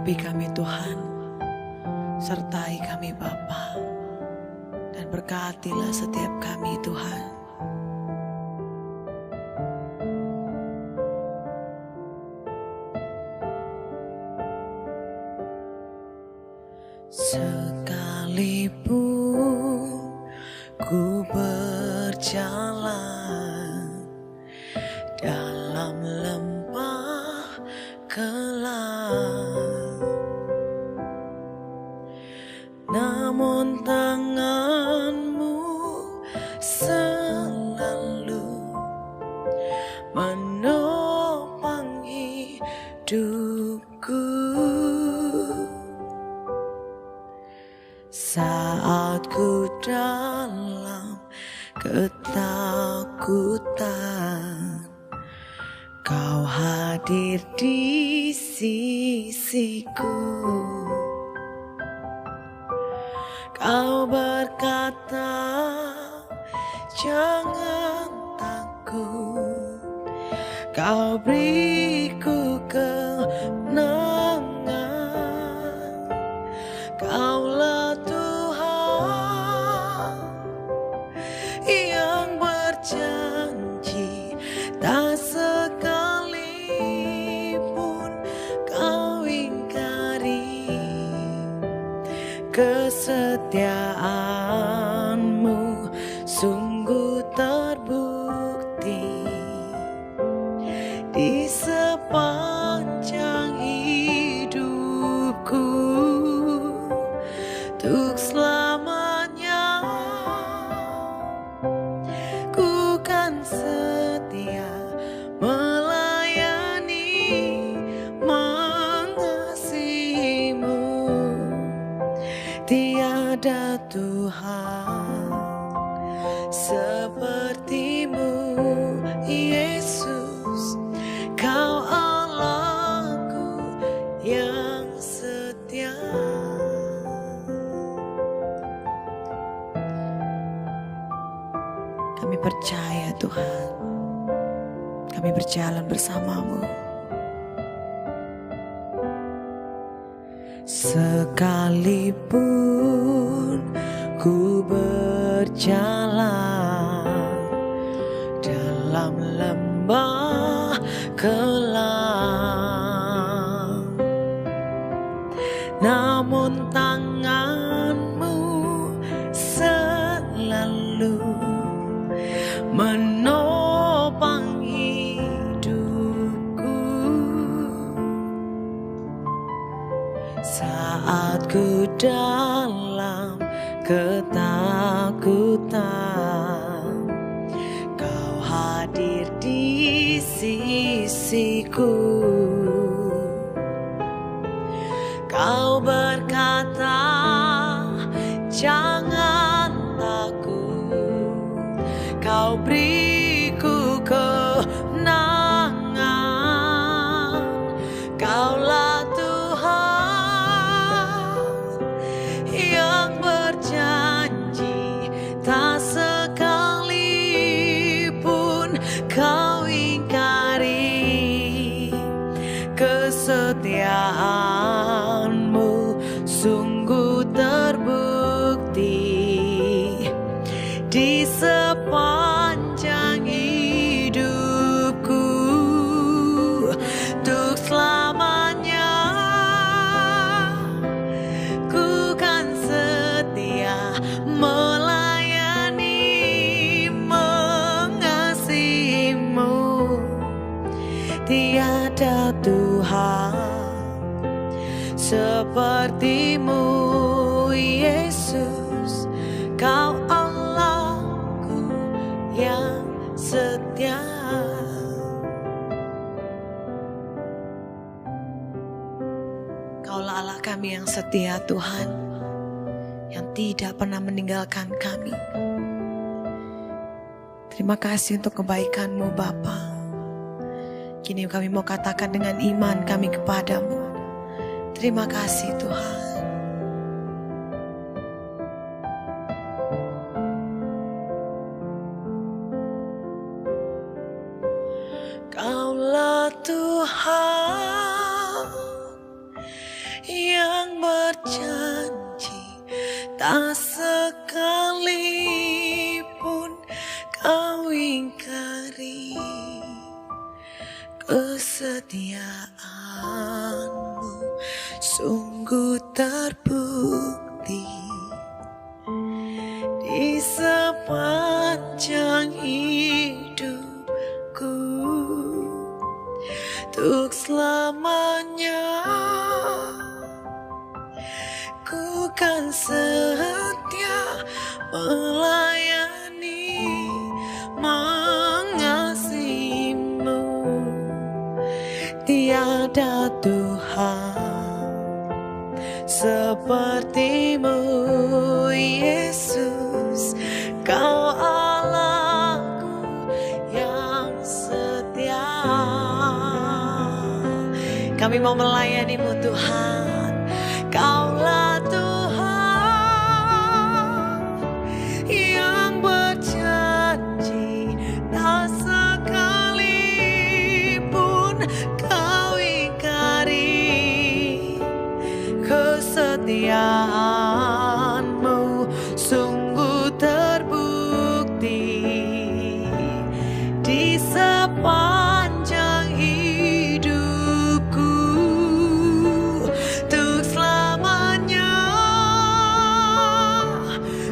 Urapi kami Tuhan, sertai kami Bapa, dan berkatilah setiap kami Tuhan. Sekalipun ku berjalan dalam lembah gelap, namun tangan-Mu selalu menopang hidupku. Saat ku dalam ketakutan, Kau hadir di sisiku. Kau berkata, jangan takut, Kau beriku kemenangan. Kaulah Tuhan yang berjanji, tak sekalipun Kau ingkari. Kesetiaan-Mu sungguh terbukti di sepanjang hidupku. Untuk selamanya ku kan setia melayani, mengasihi-Mu. Tiada Tuhan seperti-Mu, Yesus. Kau Allahku yang setia. Kami percaya Tuhan, kami berjalan bersama-Mu. Sekalipun ku berjalan dalam lembah gelap, namun tangan-Mu selalu menopang hidupku. Saat ku dalam ketakutan, Kau hadir di sisiku. Kau berkata, jangan takut, Kau beriku kemenangan. Kaulah Tuhan yang berjanji, tak sekalipun Kau ingkari. Kesetiaan-Mu sungguh terbukti di sepanjang hidupku. Untuk selamanya ku kan setia melayani, mengasihi-Mu. Tiada Tuhan seperti-Mu, Yesus. Kau Allahku yang setia. Kaulah Allah kami yang setia Tuhan, yang tidak pernah meninggalkan kami. Terima kasih untuk kebaikan-Mu Bapa. Kini kami mau katakan dengan iman kami kepadamu. Terima kasih Tuhan. Kaulah Tuhan Kesetiaanmu sungguh terbukti di sepanjang hidupku, untuk selamanya ku kan setia melayani, mengasihimu. Tiada Tuhan sepertimu, Yesus. Kau Allahku yang setia. Kami mau melayanimu Tuhan. Kaulah Tuhan yang berjanji, tak sekalipun kau ingkari. Kesetiaanmu sungguh terbukti di sepanjang hidupku, untuk selamanya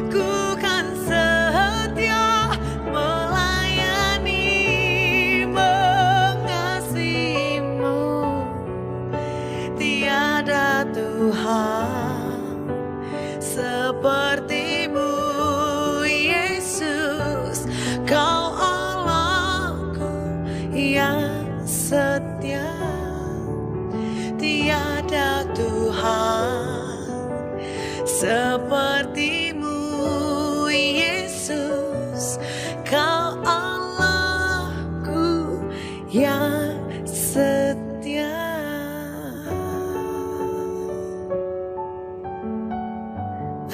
ku kan setia melayani, mengasihimu. Tiada Tuhan sepertimu, Yesus. Kau Allahku yang setia. Tiada Tuhan sepertimu, Yesus. Kau Allahku yang setia.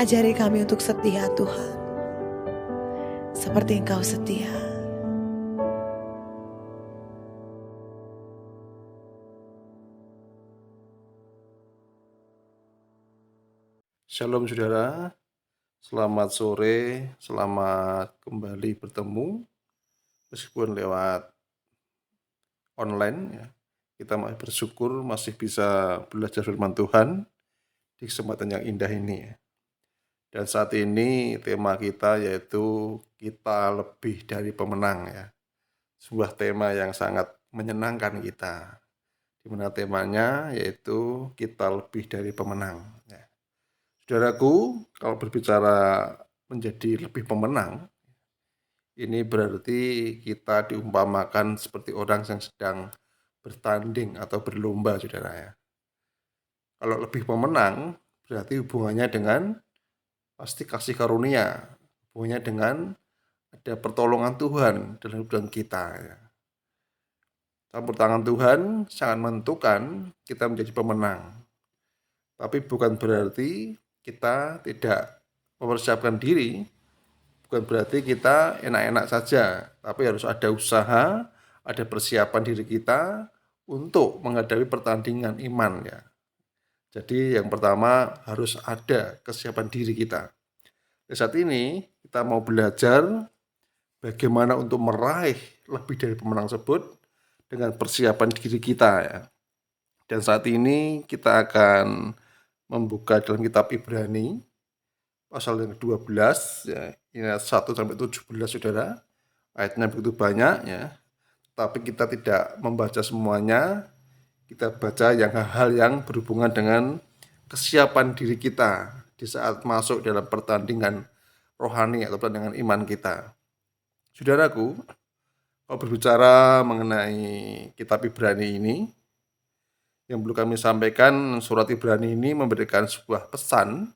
Ajari kami untuk setia Tuhan, seperti Engkau setia. Shalom saudara, selamat sore, selamat kembali bertemu meskipun lewat online ya. Kita masih bersyukur masih bisa belajar firman Tuhan di kesempatan yang indah ini ya. Dan saat ini tema kita yaitu kita lebih dari pemenang ya. Sebuah tema yang sangat menyenangkan kita. Di mana temanya yaitu kita lebih dari pemenang ya. Saudaraku, kalau berbicara menjadi lebih pemenang, ini berarti kita diumpamakan seperti orang yang sedang bertanding atau berlomba, saudara ya. Kalau lebih pemenang, berarti hubungannya dengan pasti kasih karunia, hubungannya dengan ada pertolongan Tuhan dalam hidup kita ya. Campur tangan Tuhan sangat menentukan kita menjadi pemenang. Tapi bukan berarti kita tidak mempersiapkan diri, bukan berarti kita enak-enak saja, tapi harus ada usaha, ada persiapan diri kita untuk menghadapi pertandingan iman ya. Jadi yang pertama harus ada kesiapan diri kita. Dan saat ini kita mau belajar bagaimana untuk meraih lebih dari pemenang tersebut dengan persiapan diri kita ya. Dan saat ini kita akan membuka dalam kitab Ibrani pasal yang ke-12 ya, ini 1 sampai 17 saudara. Ayatnya begitu banyak ya. Tapi kita tidak membaca semuanya. Kita baca yang hal-hal yang berhubungan dengan kesiapan diri kita di saat masuk dalam pertandingan rohani atau pertandingan iman kita. Saudaraku, kalau berbicara mengenai kitab Ibrani ini, yang perlu kami sampaikan, surat Ibrani ini memberikan sebuah pesan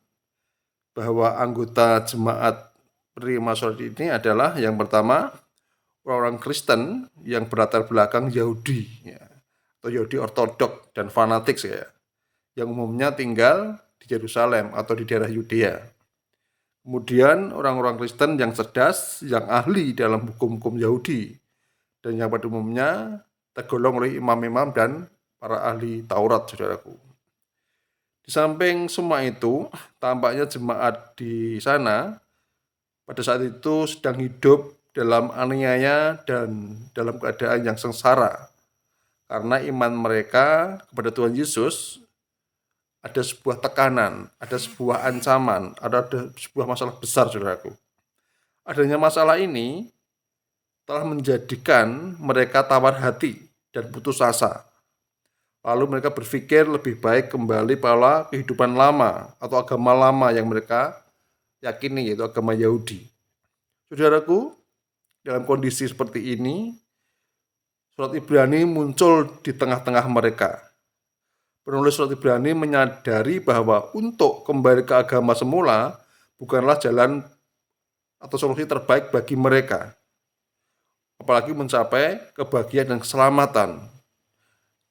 bahwa anggota jemaat penerima surat ini adalah yang pertama orang-orang Kristen yang berlatar belakang Yahudi ya, atau Yahudi ortodok dan fanatik ya, yang umumnya tinggal di Yerusalem atau di daerah Yudea. Kemudian orang-orang Kristen yang cerdas, yang ahli dalam hukum-hukum Yahudi, dan yang pada umumnya tergolong oleh imam-imam dan para ahli Taurat, saudaraku. Di samping semua itu, tampaknya jemaat di sana pada saat itu sedang hidup dalam aniaya dan dalam keadaan yang sengsara Karena iman mereka kepada Tuhan Yesus ada sebuah tekanan, ada sebuah ancaman, ada sebuah masalah besar, saudaraku. Adanya masalah ini telah menjadikan mereka tawar hati dan putus asa. Lalu mereka berpikir lebih baik kembali pada kehidupan lama atau agama lama yang mereka yakini, yaitu agama Yahudi. Saudaraku, dalam kondisi seperti ini, surat Ibrani muncul di tengah-tengah mereka. Penulis surat Ibrani menyadari bahwa untuk kembali ke agama semula bukanlah jalan atau solusi terbaik bagi mereka, apalagi mencapai kebahagiaan dan keselamatan,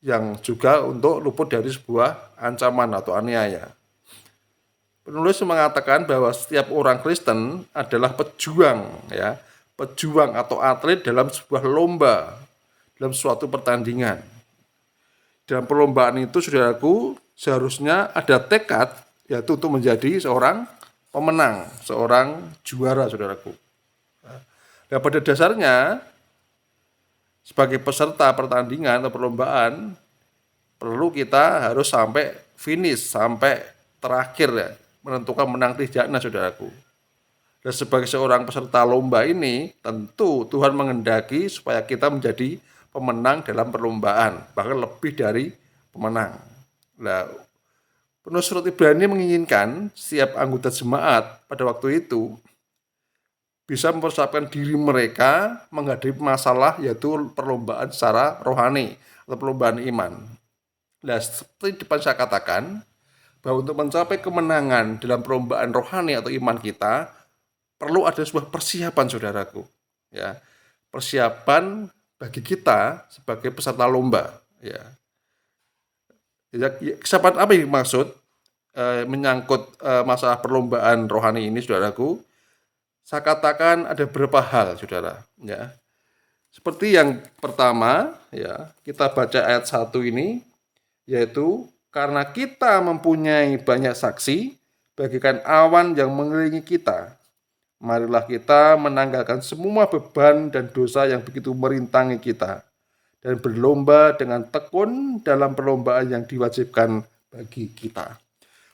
yang juga untuk luput dari sebuah ancaman atau aniaya. Penulis mengatakan bahwa setiap orang Kristen adalah pejuang, ya, pejuang atau atlet dalam sebuah lomba, dalam suatu pertandingan. Dalam perlombaan itu, saudaraku, seharusnya ada tekad, yaitu untuk menjadi seorang pemenang, seorang juara, saudaraku. Nah, pada dasarnya, sebagai peserta pertandingan atau perlombaan, perlu kita harus sampai finish, sampai terakhir, ya, menentukan menang tidaknya, saudaraku. Dan sebagai seorang peserta lomba ini, tentu Tuhan menghendaki supaya kita menjadi pemenang dalam perlombaan, bahkan lebih dari pemenang. Nah, penulis surat Ibrani menginginkan setiap anggota jemaat pada waktu itu bisa mempersiapkan diri mereka menghadapi masalah, yaitu perlombaan secara rohani atau perlombaan iman. Nah, seperti depan saya katakan, bahwa untuk mencapai kemenangan dalam perlombaan rohani atau iman kita, perlu ada sebuah persiapan, saudaraku. Ya, persiapan bagi kita sebagai peserta lomba. Ya, kesiapan apa yang dimaksud menyangkut masalah perlombaan rohani ini, saudaraku? Saya katakan ada beberapa hal, saudara. Ya, seperti yang pertama, ya, kita baca ayat 1 ini, yaitu karena kita mempunyai banyak saksi, bagaikan awan yang mengelilingi kita, marilah kita menanggalkan semua beban dan dosa yang begitu merintangi kita, dan berlomba dengan tekun dalam perlombaan yang diwajibkan bagi kita.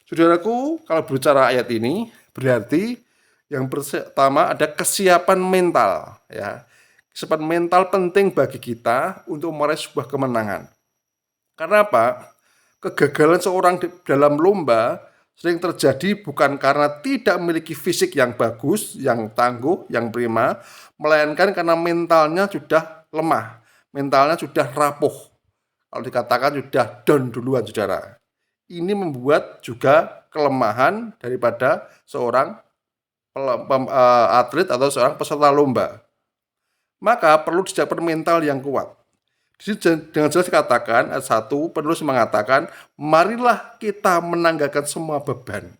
Saudaraku, kalau berbicara ayat ini, berarti yang pertama ada kesiapan mental, ya. Kesiapan mental penting bagi kita untuk meraih sebuah kemenangan. Karena apa? Kegagalan seorang dalam lomba sering terjadi bukan karena tidak memiliki fisik yang bagus, yang tangguh, yang prima, melainkan karena mentalnya sudah lemah, mentalnya sudah rapuh. Kalau dikatakan sudah down duluan, saudara. Ini membuat juga kelemahan daripada seorang atlet atau seorang peserta lomba. Maka perlu disiapkan mental yang kuat. Dengan jelas dikatakan, ayat 1, penulis mengatakan, marilah kita menanggalkan semua beban.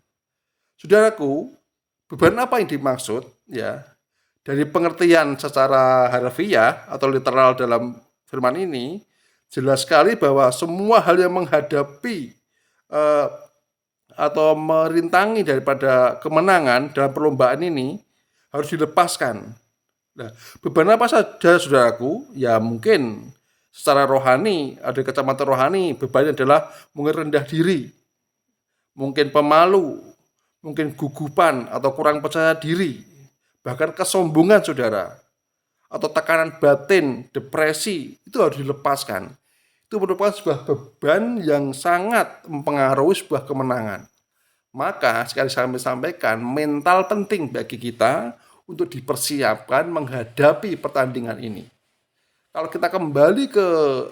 Saudaraku, beban apa yang dimaksud? Ya, dari pengertian secara harfiah atau literal dalam firman ini, jelas sekali bahwa semua hal yang menghadapi atau merintangi daripada kemenangan dalam perlombaan ini harus dilepaskan. Nah, beban apa saja, saudaraku? Ya, mungkin secara rohani, ada kacamata rohani, bebannya adalah mungkin rendah diri, mungkin pemalu, mungkin gugupan atau kurang percaya diri, bahkan kesombongan, saudara, atau tekanan batin, depresi, itu harus dilepaskan. Itu merupakan sebuah beban yang sangat mempengaruhi sebuah kemenangan. Maka sekali saya sampaikan, mental penting bagi kita untuk dipersiapkan menghadapi pertandingan ini. Kalau kita kembali ke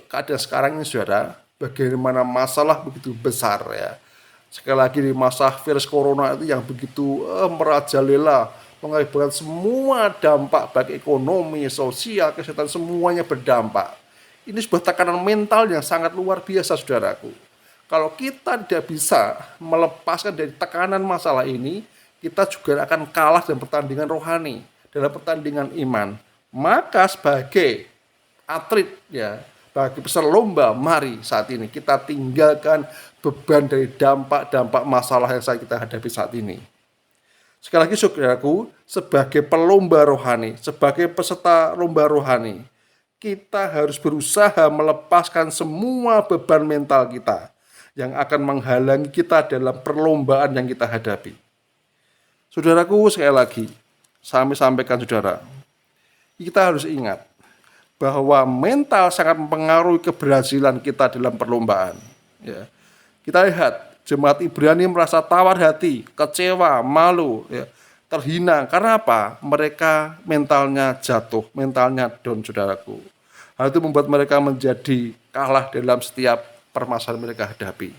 keadaan sekarang ini, saudara, bagaimana masalah begitu besar, ya. Sekali lagi di masa virus corona itu yang begitu merajalela, mengakibatkan semua dampak baik ekonomi, sosial, kesehatan, semuanya berdampak. Ini sebuah tekanan mental yang sangat luar biasa, saudaraku. Kalau kita tidak bisa melepaskan dari tekanan masalah ini, kita juga akan kalah dalam pertandingan rohani, dalam pertandingan iman. Maka sebagai atlet, ya, bagi peserta lomba, mari saat ini kita tinggalkan beban dari dampak-dampak masalah yang kita hadapi saat ini. Sekali lagi, saudaraku, sebagai pelomba rohani, sebagai peserta lomba rohani, kita harus berusaha melepaskan semua beban mental kita yang akan menghalangi kita dalam perlombaan yang kita hadapi. Saudaraku, sekali lagi, saya sampaikan saudara, kita harus ingat bahwa mental sangat mempengaruhi keberhasilan kita dalam perlombaan. Ya. Kita lihat, jemaat Ibrani merasa tawar hati, kecewa, malu, ya, terhina. Karena apa? Mereka mentalnya jatuh, mentalnya down, saudaraku. Hal itu membuat mereka menjadi kalah dalam setiap permasalahan mereka hadapi.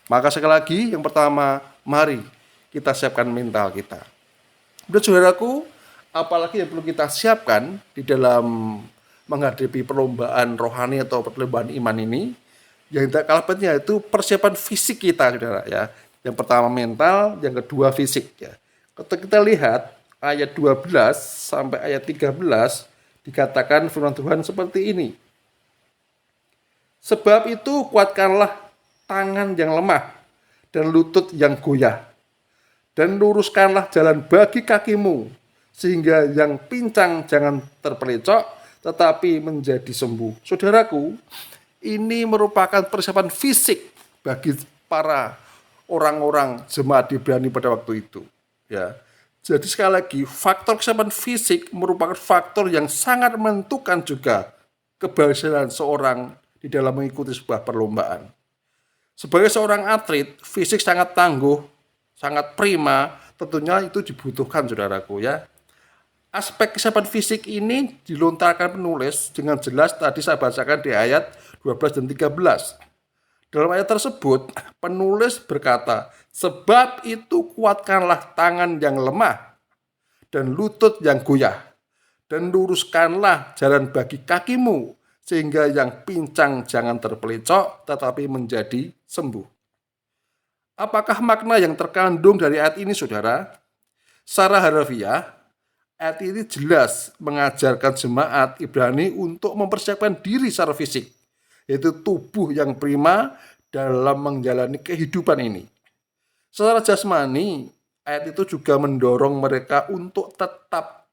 Maka sekali lagi, yang pertama, mari kita siapkan mental kita. Dan saudaraku, apalagi yang perlu kita siapkan di dalam menghadapi perlombaan rohani atau perlombaan iman ini, yang tidak kalah pentingnya itu persiapan fisik kita, saudara, ya. Yang pertama mental, yang kedua fisik, ya. Kalau kita lihat ayat 12 sampai ayat 13 dikatakan firman Tuhan seperti ini. Sebab itu kuatkanlah tangan yang lemah dan lutut yang goyah, dan luruskanlah jalan bagi kakimu, sehingga yang pincang jangan terpelecok, tetapi menjadi sembuh. Saudaraku, ini merupakan persiapan fisik bagi para orang-orang jemaat Ibrani pada waktu itu. Ya, jadi sekali lagi, faktor kesiapan fisik merupakan faktor yang sangat menentukan juga keberhasilan seorang di dalam mengikuti sebuah perlombaan. Sebagai seorang atlet, fisik sangat tangguh, sangat prima, tentunya itu dibutuhkan, saudaraku, ya. Aspek kesiapan fisik ini dilontarkan penulis dengan jelas tadi saya bacakan di ayat 12 dan 13. Dalam ayat tersebut, penulis berkata, sebab itu kuatkanlah tangan yang lemah dan lutut yang goyah, dan luruskanlah jalan bagi kakimu, sehingga yang pincang jangan terpelecok, tetapi menjadi sembuh. Apakah makna yang terkandung dari ayat ini, saudara? Secara harfiah, ayat ini jelas mengajarkan jemaat Ibrani untuk mempersiapkan diri secara fisik, yaitu tubuh yang prima dalam menjalani kehidupan ini. Secara jasmani, ayat itu juga mendorong mereka untuk tetap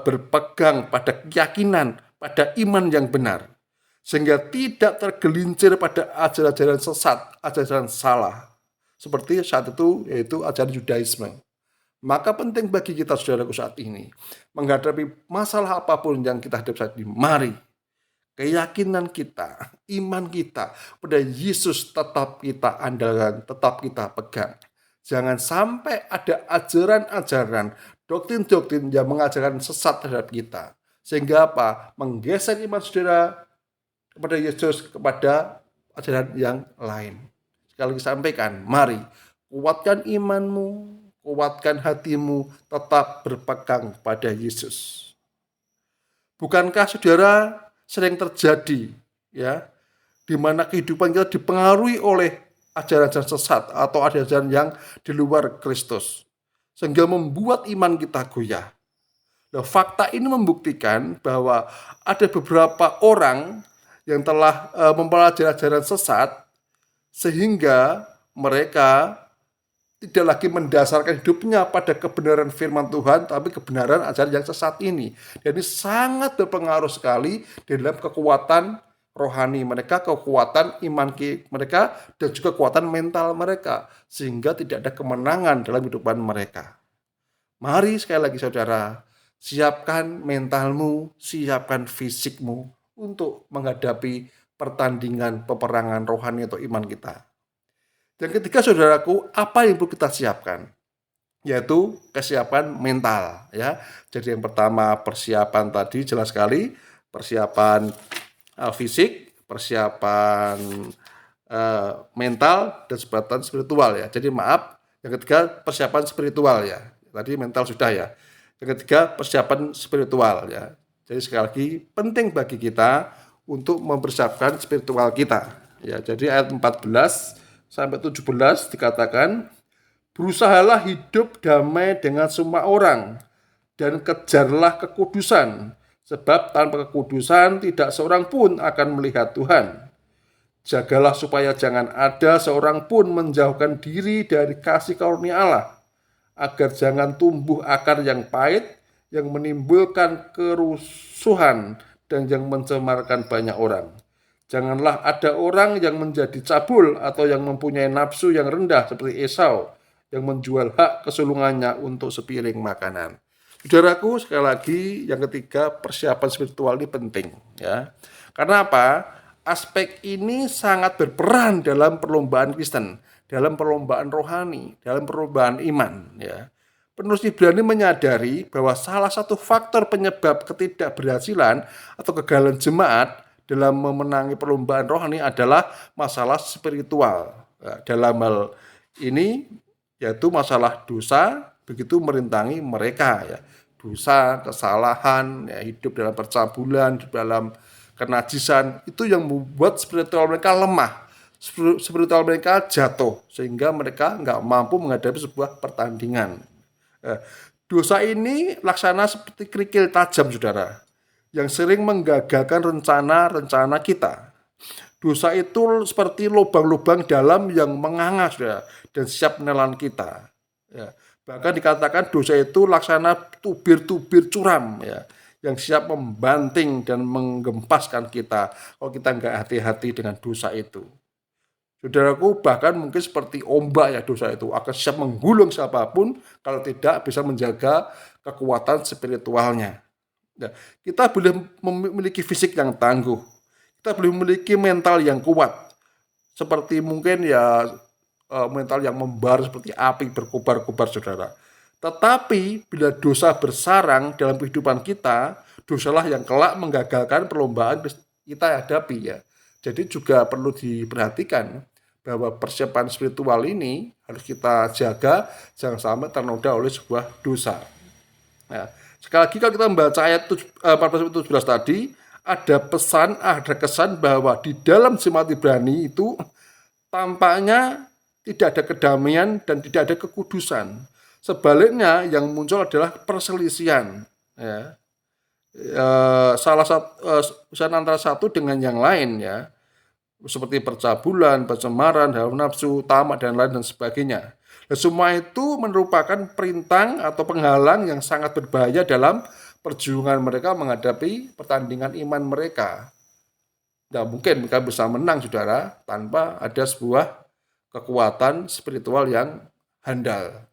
berpegang pada keyakinan, pada iman yang benar, sehingga tidak tergelincir pada ajaran-ajaran sesat, ajaran salah, seperti saat itu yaitu ajaran Yudaisme. Maka penting bagi kita, saudaraku, saat ini menghadapi masalah apapun yang kita hadapi saat ini, mari keyakinan kita, iman kita pada Yesus tetap kita andalkan, tetap kita pegang. Jangan sampai ada ajaran-ajaran, doktrin-doktrin yang mengajarkan sesat terhadap kita. Sehingga apa? Menggeser iman saudara kepada Yesus, kepada ajaran yang lain. Sekali lagi sampaikan, mari kuatkan imanmu, kuatkan hatimu, tetap berpegang pada Yesus. Bukankah saudara sering terjadi, ya, di mana kehidupan kita dipengaruhi oleh ajaran-ajaran sesat atau ajaran yang di luar Kristus, sehingga membuat iman kita goyah. Nah, fakta ini membuktikan bahwa ada beberapa orang yang telah mempelajari ajaran sesat, sehingga mereka tidak lagi mendasarkan hidupnya pada kebenaran firman Tuhan, tapi kebenaran ajaran yang sesat ini. Dan ini sangat berpengaruh sekali dalam kekuatan rohani mereka, kekuatan iman mereka, dan juga kekuatan mental mereka, sehingga tidak ada kemenangan dalam kehidupan mereka. Mari sekali lagi, saudara, siapkan mentalmu, siapkan fisikmu untuk menghadapi pertandingan peperangan rohani atau iman kita. Yang ketiga, saudaraku, apa yang perlu kita siapkan? Yaitu kesiapan mental, ya. Jadi yang pertama persiapan tadi jelas sekali, persiapan fisik, persiapan mental, dan persiapan spiritual, ya. Jadi maaf, yang ketiga persiapan spiritual, ya. Tadi mental sudah, ya. Yang ketiga persiapan spiritual, ya. Jadi sekali lagi penting bagi kita untuk mempersiapkan spiritual kita, ya. Jadi ayat 14 sampai 17 dikatakan, berusahalah hidup damai dengan semua orang dan kejarlah kekudusan, sebab tanpa kekudusan tidak seorang pun akan melihat Tuhan. Jagalah supaya jangan ada seorang pun menjauhkan diri dari kasih karunia Allah, agar jangan tumbuh akar yang pahit yang menimbulkan kerusuhan dan yang mencemarkan banyak orang. Janganlah ada orang yang menjadi cabul atau yang mempunyai nafsu yang rendah seperti Esau yang menjual hak kesulungannya untuk sepiring makanan. Saudaraku, sekali lagi yang ketiga, persiapan spiritual ini penting ya. Karena apa? Aspek ini sangat berperan dalam perlombaan Kristen, dalam perlombaan rohani, dalam perlombaan iman ya. Penulis Ibrani menyadari bahwa salah satu faktor penyebab ketidakberhasilan atau kegagalan jemaat dalam memenangi perlombaan rohani adalah masalah spiritual. Dalam hal ini yaitu masalah dosa begitu merintangi mereka ya. Dosa, kesalahan, ya, hidup dalam percabulan, dalam kenajisan, itu yang membuat spiritual mereka lemah. Spiritual mereka jatuh sehingga mereka nggak mampu menghadapi sebuah pertandingan. Dosa ini laksana seperti kerikil tajam, saudara, yang sering menggagalkan rencana-rencana kita. Dosa itu seperti lubang-lubang dalam yang menganga, saudara, dan siap menelan kita. Ya. Bahkan dikatakan dosa itu laksana tubir-tubir curam, ya, yang siap membanting dan menggempaskan kita kalau kita nggak hati-hati dengan dosa itu. Saudaraku, bahkan mungkin seperti ombak ya dosa itu akan siap menggulung siapapun kalau tidak bisa menjaga kekuatan spiritualnya. Nah, kita boleh memiliki fisik yang tangguh, kita boleh memiliki mental yang kuat, seperti mungkin ya mental yang membara seperti api berkobar-kobar, saudara. Tetapi bila dosa bersarang dalam kehidupan kita, dosalah yang kelak menggagalkan perlombaan kita hadapi ya. Jadi juga perlu diperhatikan bahwa persiapan spiritual ini harus kita jaga, jangan sampai ternoda oleh sebuah dosa. Nah, sekali lagi kalau kita membaca ayat 14-17 tadi, ada pesan, ada kesan bahwa di dalam jemaat Ibrani itu tampaknya tidak ada kedamaian dan tidak ada kekudusan. Sebaliknya yang muncul adalah perselisihan. Ya. Salah satu antara satu dengan yang lain ya, seperti percabulan, pencemaran, hawa nafsu, tamak dan lain dan sebagainya. Dan semua itu merupakan perintang atau penghalang yang sangat berbahaya dalam perjuangan mereka menghadapi pertandingan iman mereka. Tidak mungkin mereka bisa menang, saudara, tanpa ada sebuah kekuatan spiritual yang handal.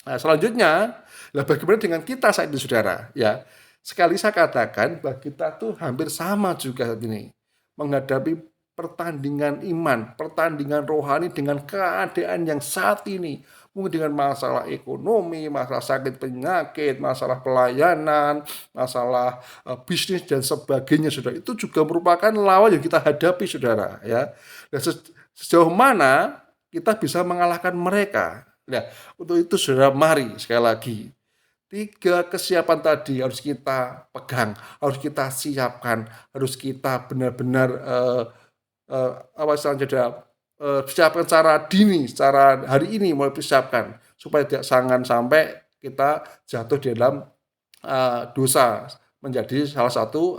Nah, selanjutnya, bagaimana dengan kita saat ini, saudara? Ya, sekali saya katakan bahwa kita tuh hampir sama juga ini menghadapi pertandingan iman, pertandingan rohani dengan keadaan yang saat ini. Mungkin dengan masalah ekonomi, masalah sakit penyakit, masalah pelayanan, masalah bisnis dan sebagainya, saudara. Itu juga merupakan lawan yang kita hadapi, saudara. Ya. Dan sejauh mana kita bisa mengalahkan mereka. Nah, untuk itu, saudara, mari sekali lagi 3 kesiapan tadi harus kita pegang, harus kita siapkan, harus kita benar-benar siapkan secara dini, secara hari ini mulai persiapkan supaya tidak sampai kita jatuh di dalam dosa menjadi salah satu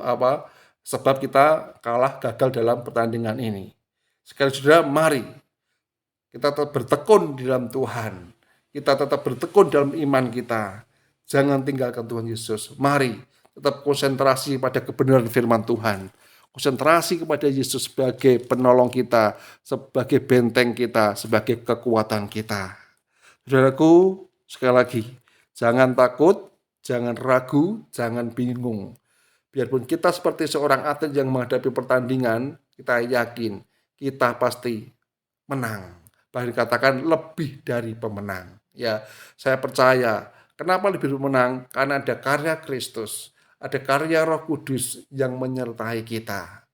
sebab kita kalah gagal dalam pertandingan ini. Sekali saudara, mari kita tetap bertekun di dalam Tuhan, kita tetap bertekun dalam iman kita. Jangan tinggalkan Tuhan Yesus. Mari tetap konsentrasi pada kebenaran firman Tuhan. Konsentrasi kepada Yesus sebagai penolong kita, sebagai benteng kita, sebagai kekuatan kita. Saudaraku, sekali lagi, jangan takut, jangan ragu, jangan bingung. Biarpun kita seperti seorang atlet yang menghadapi pertandingan, kita yakin kita pasti menang. Bahkan dikatakan lebih dari pemenang. Ya, saya percaya. Kenapa lebih pemenang? Karena ada karya Kristus, ada karya Roh Kudus yang menyertai kita.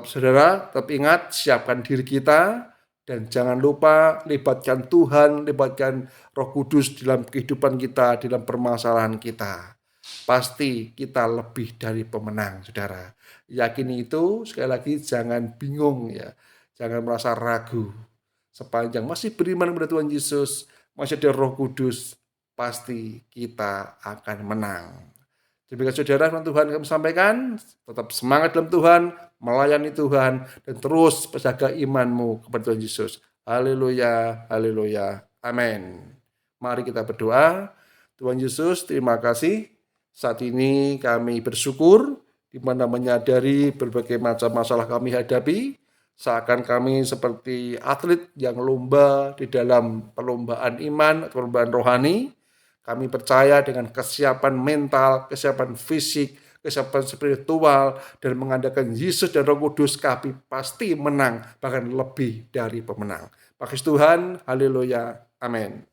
Saudara, tetap ingat, siapkan diri kita, dan jangan lupa libatkan Tuhan, libatkan Roh Kudus dalam kehidupan kita, dalam permasalahan kita. Pasti kita lebih dari pemenang, saudara. Yakini itu, sekali lagi jangan bingung ya, jangan merasa ragu. Sepanjang masih beriman kepada Tuhan Yesus, masih ada Roh Kudus, pasti kita akan menang. Demikian saudara, Tuhan kami sampaikan, tetap semangat dalam Tuhan, melayani Tuhan, dan terus berjaga imanmu kepada Tuhan Yesus. Haleluya, haleluya, amin. Mari kita berdoa. Tuhan Yesus, terima kasih. Saat ini kami bersyukur di mana menyadari berbagai macam masalah kami hadapi, seakan kami seperti atlet yang lomba di dalam perlombaan iman, perlombaan rohani. Kami percaya dengan kesiapan mental, kesiapan fisik, kesiapan spiritual, dan mengandalkan Yesus dan Roh Kudus, kami pasti menang, bahkan lebih dari pemenang. Pakis Tuhan, haleluya, amin.